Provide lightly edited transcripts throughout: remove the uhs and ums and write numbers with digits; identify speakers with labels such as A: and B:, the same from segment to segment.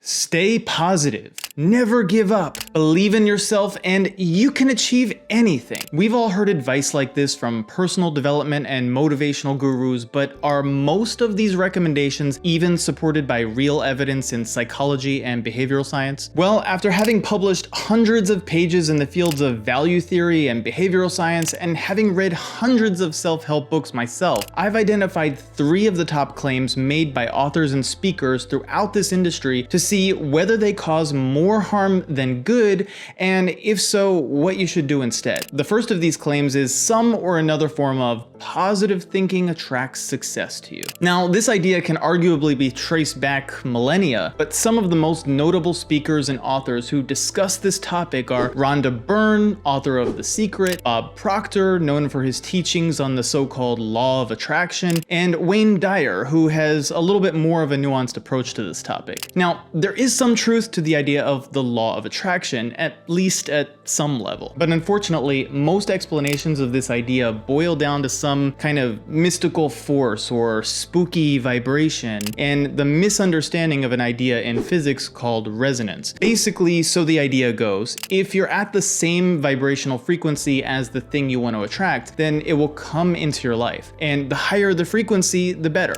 A: Stay positive. Never give up. Believe in yourself and you can achieve anything. We've all heard advice like this from personal development and motivational gurus, but are most of these recommendations even supported by real evidence in psychology and behavioral science? Well, after having published hundreds of pages in the fields of value theory and behavioral science, and having read hundreds of self-help books myself, I've identified 3 of the top claims made by authors and speakers throughout this industry to see whether they cause more harm than good, and if so, what you should do instead. The first of these claims is some or another form of positive thinking attracts success to you. Now, this idea can arguably be traced back millennia, but some of the most notable speakers and authors who discuss this topic are Rhonda Byrne, author of The Secret, Bob Proctor, known for his teachings on the so-called law of attraction, and Wayne Dyer, who has a little bit more of a nuanced approach to this topic. Now, there is some truth to the idea of the law of attraction, at least at some level. But unfortunately, most explanations of this idea boil down to some kind of mystical force or spooky vibration, and the misunderstanding of an idea in physics called resonance. Basically, so the idea goes, if you're at the same vibrational frequency as the thing you want to attract, then it will come into your life. And the higher the frequency, the better.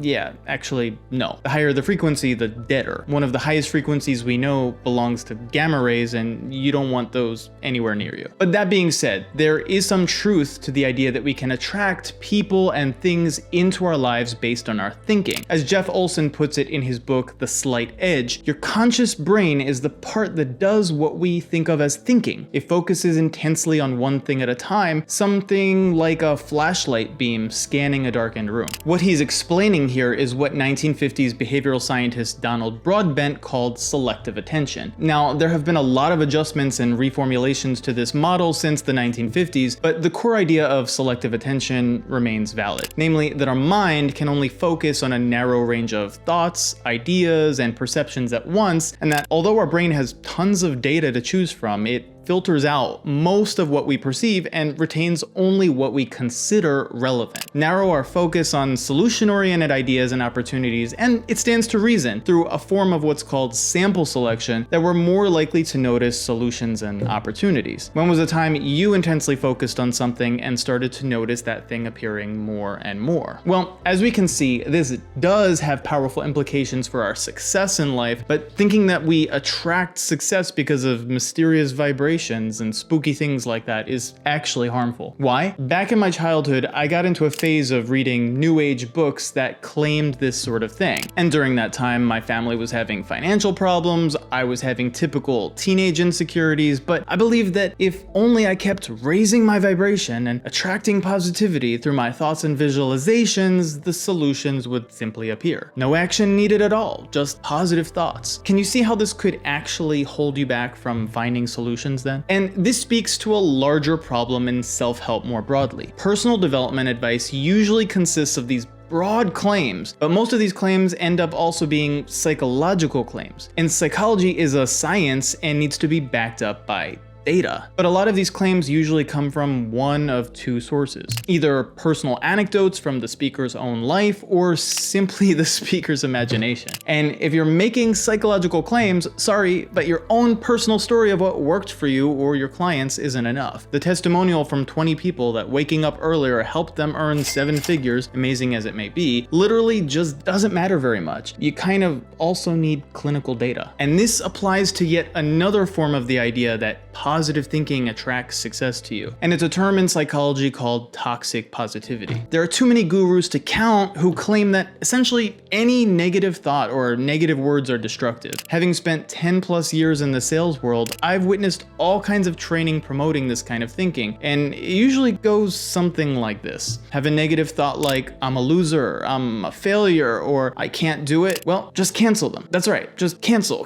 A: Yeah, actually, no. The higher the frequency, the deader. One of the highest frequencies we know belongs to gamma rays, and you don't want those anywhere near you. But that being said, there is some truth to the idea that we can attract people and things into our lives based on our thinking. As Jeff Olson puts it in his book, The Slight Edge, your conscious brain is the part that does what we think of as thinking. It focuses intensely on one thing at a time, something like a flashlight beam scanning a darkened room. What he's explaining here is what 1950s behavioral scientist Donald Broadbent called selective attention. Now, there have been a lot of adjustments and reformulations to this model since the 1950s, but the core idea of selective attention remains valid. Namely, that our mind can only focus on a narrow range of thoughts, ideas, and perceptions at once, and that although our brain has tons of data to choose from, it filters out most of what we perceive and retains only what we consider relevant. Narrow our focus on solution-oriented ideas and opportunities, and it stands to reason, through a form of what's called sample selection, that we're more likely to notice solutions and opportunities. When was the time you intensely focused on something and started to notice that thing appearing more and more? Well, as we can see, this does have powerful implications for our success in life, but thinking that we attract success because of mysterious vibrations and spooky things like that is actually harmful. Why? Back in my childhood, I got into a phase of reading new age books that claimed this sort of thing. And during that time, my family was having financial problems, I was having typical teenage insecurities, but I believed that if only I kept raising my vibration and attracting positivity through my thoughts and visualizations, the solutions would simply appear. No action needed at all, just positive thoughts. Can you see how this could actually hold you back from finding solutions then? And this speaks to a larger problem in self-help more broadly. Personal development advice usually consists of these broad claims, but most of these claims end up also being psychological claims. And psychology is a science and needs to be backed up by data. But a lot of these claims usually come from one of 2 sources. Either personal anecdotes from the speaker's own life or simply the speaker's imagination. And if you're making psychological claims, sorry, but your own personal story of what worked for you or your clients isn't enough. The testimonial from 20 people that waking up earlier helped them earn 7 figures, amazing as it may be, literally just doesn't matter very much. You kind of also need clinical data. And this applies to yet another form of the idea that positive thinking attracts success to you. And it's a term in psychology called toxic positivity. There are too many gurus to count who claim that essentially any negative thought or negative words are destructive. Having spent 10+ years in the sales world, I've witnessed all kinds of training promoting this kind of thinking, and it usually goes something like this. Have a negative thought like, I'm a loser, I'm a failure, or I can't do it. Well, just cancel them. That's right, just cancel.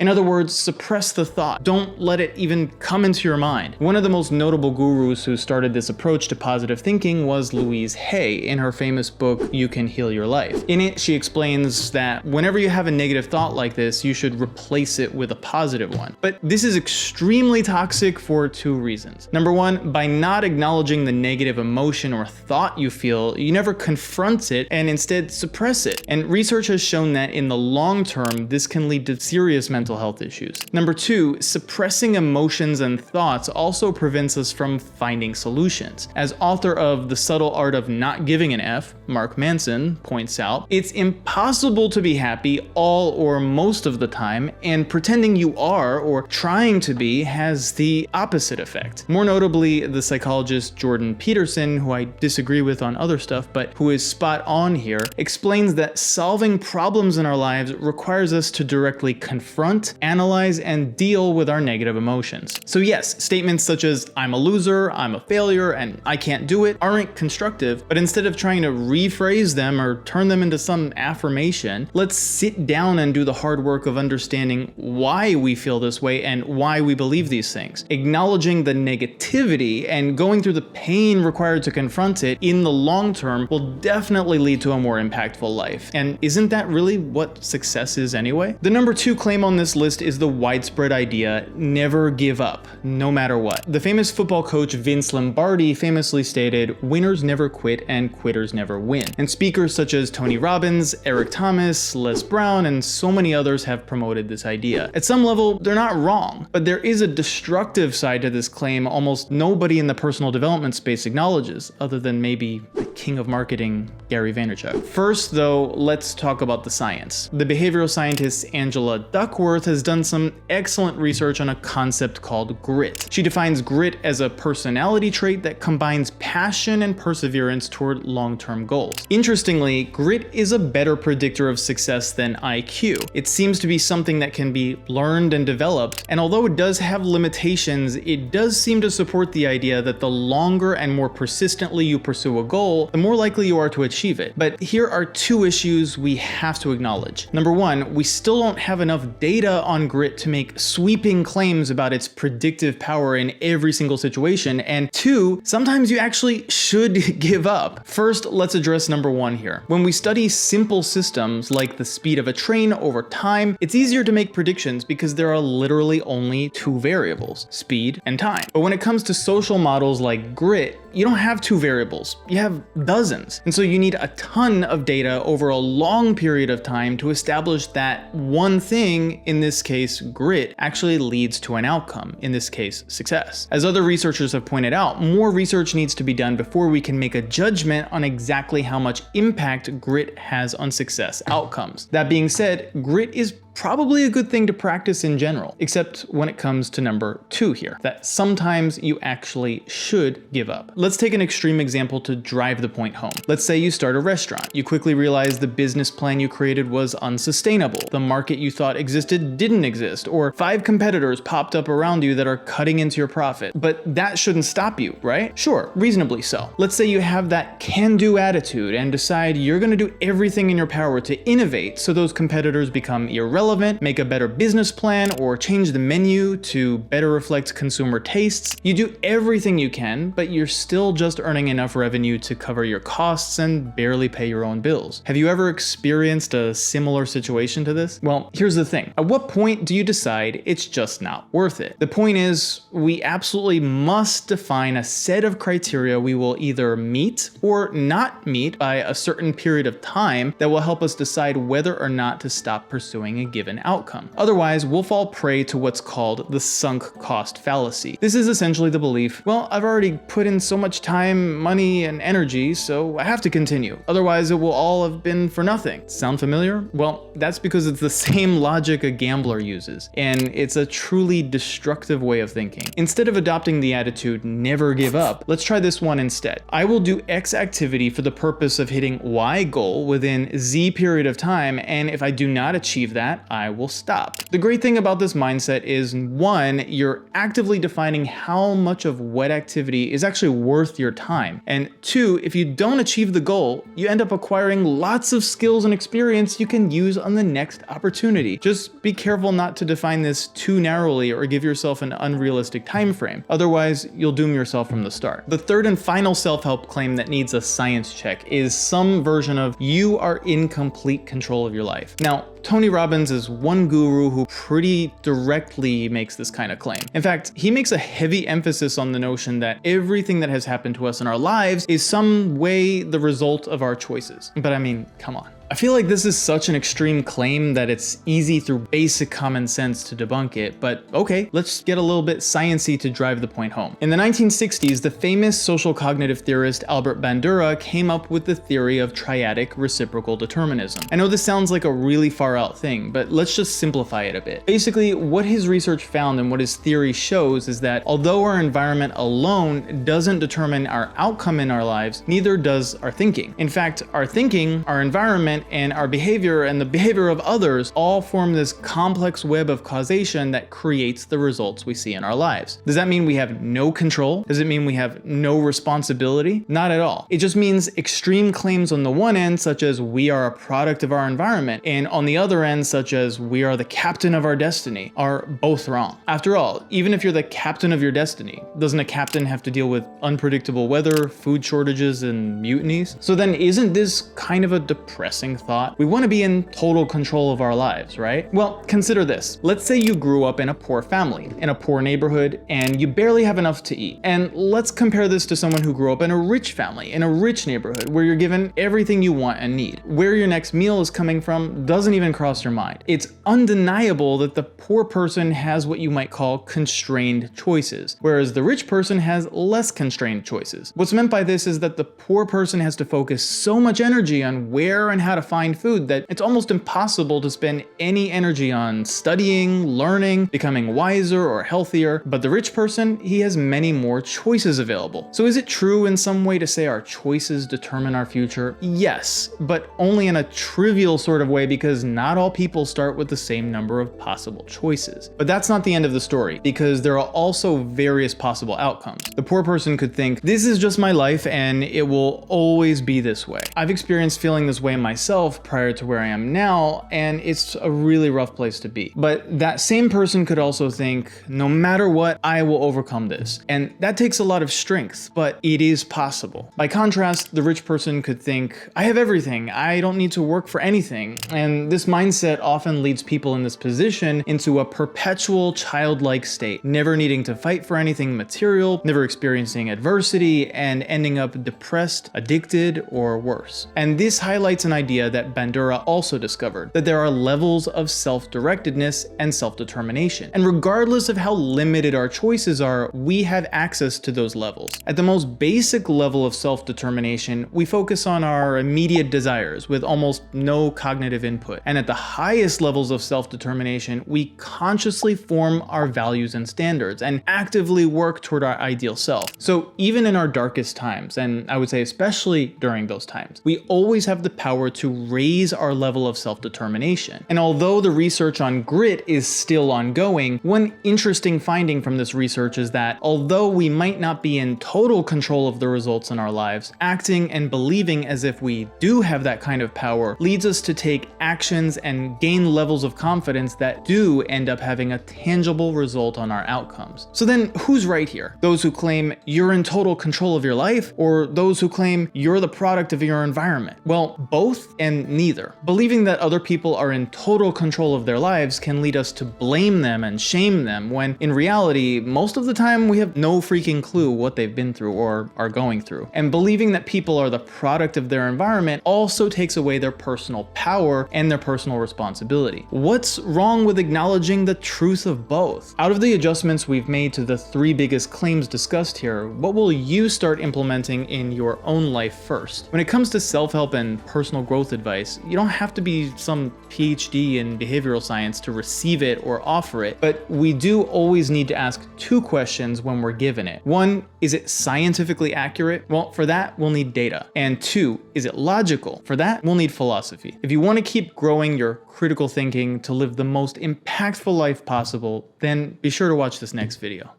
A: In other words, suppress the thought. Don't let it even even come into your mind. One of the most notable gurus who started this approach to positive thinking was Louise Hay in her famous book, You Can Heal Your Life. In it, she explains that whenever you have a negative thought like this, you should replace it with a positive one. But this is extremely toxic for two reasons. Number one, by not acknowledging the negative emotion or thought you feel, you never confront it and instead suppress it. And research has shown that in the long term, this can lead to serious mental health issues. Number two, suppressing emotions and thoughts also prevents us from finding solutions. As author of The Subtle Art of Not Giving an F, Mark Manson, points out, it's impossible to be happy all or most of the time, and pretending you are or trying to be has the opposite effect. More notably, the psychologist Jordan Peterson, who I disagree with on other stuff, but who is spot on here, explains that solving problems in our lives requires us to directly confront, analyze, and deal with our negative emotions. So yes, statements such as I'm a loser, I'm a failure, and I can't do it aren't constructive, but instead of trying to rephrase them or turn them into some affirmation, let's sit down and do the hard work of understanding why we feel this way and why we believe these things. Acknowledging the negativity and going through the pain required to confront it in the long term will definitely lead to a more impactful life. And isn't that really what success is anyway? The number two claim on this list is the widespread idea, never give up, no matter what. The famous football coach Vince Lombardi famously stated, winners never quit and quitters never win. And speakers such as Tony Robbins, Eric Thomas, Les Brown, and so many others have promoted this idea. At some level, they're not wrong, but there is a destructive side to this claim almost nobody in the personal development space acknowledges, other than maybe the king of marketing, Gary Vaynerchuk. First, though, let's talk about the science. The behavioral scientist Angela Duckworth has done some excellent research on a concept called grit. She defines grit as a personality trait that combines passion and perseverance toward long-term goals. Interestingly, grit is a better predictor of success than IQ. It seems to be something that can be learned and developed, and although it does have limitations, it does seem to support the idea that the longer and more persistently you pursue a goal, the more likely you are to achieve it. But here are two issues we have to acknowledge. Number one, we still don't have enough data on grit to make sweeping claims about its predictive power in every single situation. And two, sometimes you actually should give up. First, let's address number one here. When we study simple systems like the speed of a train over time, it's easier to make predictions because there are literally only two variables, speed and time. But when it comes to social models like grit, you don't have two variables, you have dozens. And so you need a ton of data over a long period of time to establish that one thing, in this case grit, actually leads to an outcome, in this case success. As other researchers have pointed out, more research needs to be done before we can make a judgment on exactly how much impact grit has on success outcomes. That being said, grit is probably a good thing to practice in general, except when it comes to number two here, that sometimes you actually should give up. Let's take an extreme example to drive the point home. Let's say you start a restaurant. You quickly realize the business plan you created was unsustainable. The market you thought existed didn't exist, or 5 competitors popped up around you that are cutting into your profit. But that shouldn't stop you, right? Sure, reasonably so. Let's say you have that can-do attitude and decide you're gonna do everything in your power to innovate so those competitors become irrelevant, make a better business plan, or change the menu to better reflect consumer tastes. You do everything you can, but you're still just earning enough revenue to cover your costs and barely pay your own bills. Have you ever experienced a similar situation to this? Well, here's the thing. At what point do you decide it's just not worth it? The point is, we absolutely must define a set of criteria we will either meet or not meet by a certain period of time that will help us decide whether or not to stop pursuing a given outcome. Otherwise, we'll fall prey to what's called the sunk cost fallacy. This is essentially the belief, well, I've already put in so much time, money, and energy, so I have to continue. Otherwise, it will all have been for nothing. Sound familiar? Well, that's because it's the same logic a gambler uses, and it's a truly destructive way of thinking. Instead of adopting the attitude, never give up, let's try this one instead. I will do X activity for the purpose of hitting Y goal within Z period of time, and if I do not achieve that, that, I will stop. The great thing about this mindset is, one, you're actively defining how much of what activity is actually worth your time. And two, if you don't achieve the goal, you end up acquiring lots of skills and experience you can use on the next opportunity. Just be careful not to define this too narrowly or give yourself an unrealistic time frame. Otherwise, you'll doom yourself from the start. The third and final self-help claim that needs a science check is some version of you are in complete control of your life. Now, Tony Robbins is one guru who pretty directly makes this kind of claim. In fact, he makes a heavy emphasis on the notion that everything that has happened to us in our lives is some way the result of our choices. But I mean, come on. I feel like this is such an extreme claim that it's easy through basic common sense to debunk it, but okay, let's get a little bit sciencey to drive the point home. In the 1960s, the famous social cognitive theorist Albert Bandura came up with the theory of triadic reciprocal determinism. I know this sounds like a really far out thing, but let's just simplify it a bit. Basically, what his research found and what his theory shows is that although our environment alone doesn't determine our outcome in our lives, neither does our thinking. In fact, our thinking, our environment, and our behavior and the behavior of others all form this complex web of causation that creates the results we see in our lives. Does that mean we have no control? Does it mean we have no responsibility? Not at all. It just means extreme claims on the one end, such as we are a product of our environment, and on the other end, such as we are the captain of our destiny, are both wrong. After all, even if you're the captain of your destiny, doesn't a captain have to deal with unpredictable weather, food shortages, and mutinies? So then isn't this kind of a depressing thought? We want to be in total control of our lives, right? Well, consider this. Let's say you grew up in a poor family, in a poor neighborhood, and you barely have enough to eat. And let's compare this to someone who grew up in a rich family, in a rich neighborhood, where you're given everything you want and need. Where your next meal is coming from doesn't even cross your mind. It's undeniable that the poor person has what you might call constrained choices, whereas the rich person has less constrained choices. What's meant by this is that the poor person has to focus so much energy on where and how to find food that it's almost impossible to spend any energy on studying, learning, becoming wiser or healthier. But the rich person, he has many more choices available. So is it true in some way to say our choices determine our future? Yes, but only in a trivial sort of way, because not all people start with the same number of possible choices. But that's not the end of the story, because there are also various possible outcomes. The poor person could think, this is just my life and it will always be this way. I've experienced feeling this way myself prior to where I am now, and it's a really rough place to be. But that same person could also think, no matter what, I will overcome this. And that takes a lot of strength, but it is possible. By contrast, the rich person could think, I have everything, I don't need to work for anything. And this mindset often leads people in this position into a perpetual childlike state, never needing to fight for anything material, never experiencing adversity, and ending up depressed, addicted, or worse. And this highlights an idea that Bandura also discovered, that there are levels of self-directedness and self-determination. And regardless of how limited our choices are, we have access to those levels. At the most basic level of self-determination, we focus on our immediate desires with almost no cognitive input. And at the highest levels of self-determination, we consciously form our values and standards and actively work toward our ideal self. So even in our darkest times, and I would say especially during those times, we always have the power to raise our level of self-determination. And although the research on grit is still ongoing, one interesting finding from this research is that although we might not be in total control of the results in our lives, acting and believing as if we do have that kind of power leads us to take actions and gain levels of confidence that do end up having a tangible result on our outcomes. So then who's right here? Those who claim you're in total control of your life, or those who claim you're the product of your environment? Well, both and neither. Believing that other people are in total control of their lives can lead us to blame them and shame them, when in reality, most of the time we have no freaking clue what they've been through or are going through. And believing that people are the product of their environment also takes away their personal power and their personal responsibility. What's wrong with acknowledging the truth of both? Out of the adjustments we've made to the three biggest claims discussed here, what will you start implementing in your own life first? When it comes to self-help and personal growth growth advice. You don't have to be some PhD in behavioral science to receive it or offer it, but we do always need to ask two questions when we're given it. One, is it scientifically accurate? Well, for that, we'll need data. And two, is it logical? For that, we'll need philosophy. If you want to keep growing your critical thinking to live the most impactful life possible, then be sure to watch this next video.